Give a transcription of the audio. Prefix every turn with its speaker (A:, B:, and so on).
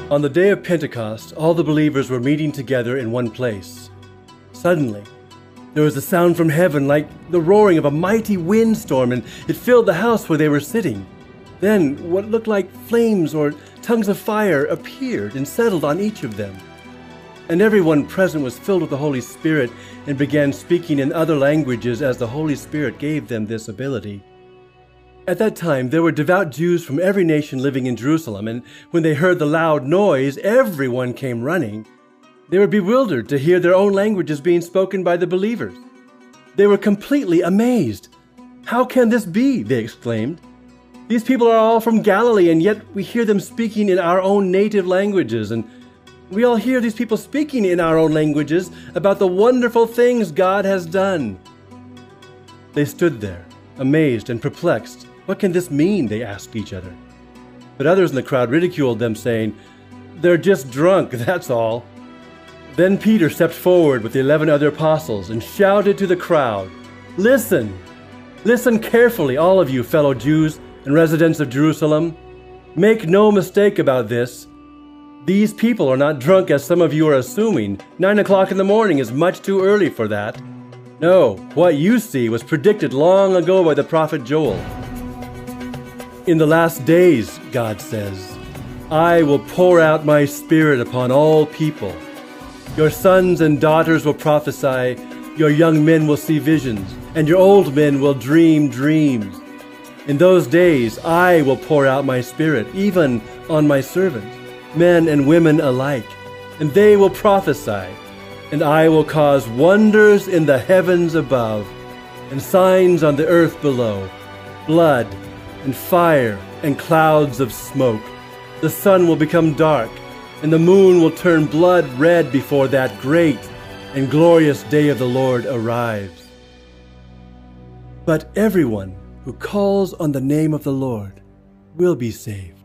A: On the day of Pentecost, all the believers were meeting together in one place. Suddenly, there was a sound from heaven like the roaring of a mighty windstorm, and it filled the house where they were sitting. Then what looked like flames or tongues of fire appeared and settled on each of them. And everyone present was filled with the Holy Spirit and began speaking in other languages as the Holy Spirit gave them this ability. At that time, there were devout Jews from every nation living in Jerusalem, and when they heard the loud noise, everyone came running. They were bewildered to hear their own languages being spoken by the believers. They were completely amazed. "How can this be?" they exclaimed. "These people are all from Galilee, and yet we hear them speaking in our own native languages, and we all hear these people speaking in our own languages about the wonderful things God has done." They stood there, amazed and perplexed. "What can this mean?" they asked each other. But others in the crowd ridiculed them, saying, "They're just drunk, that's all." Then Peter stepped forward with the 11 other apostles and shouted to the crowd, "Listen! Listen carefully, all of you fellow Jews and residents of Jerusalem. Make no mistake about this. These people are not drunk as some of you are assuming. 9 o'clock in the morning is much too early for that. No, what you see was predicted long ago by the prophet Joel. In the last days, God says, I will pour out my Spirit upon all people. Your sons and daughters will prophesy, your young men will see visions, and your old men will dream dreams. In those days I will pour out my Spirit, even on my servants, men and women alike, and they will prophesy, and I will cause wonders in the heavens above, and signs on the earth below, blood and fire and clouds of smoke. The sun will become dark, and the moon will turn blood red before that great and glorious day of the Lord arrives. But everyone who calls on the name of the Lord will be saved.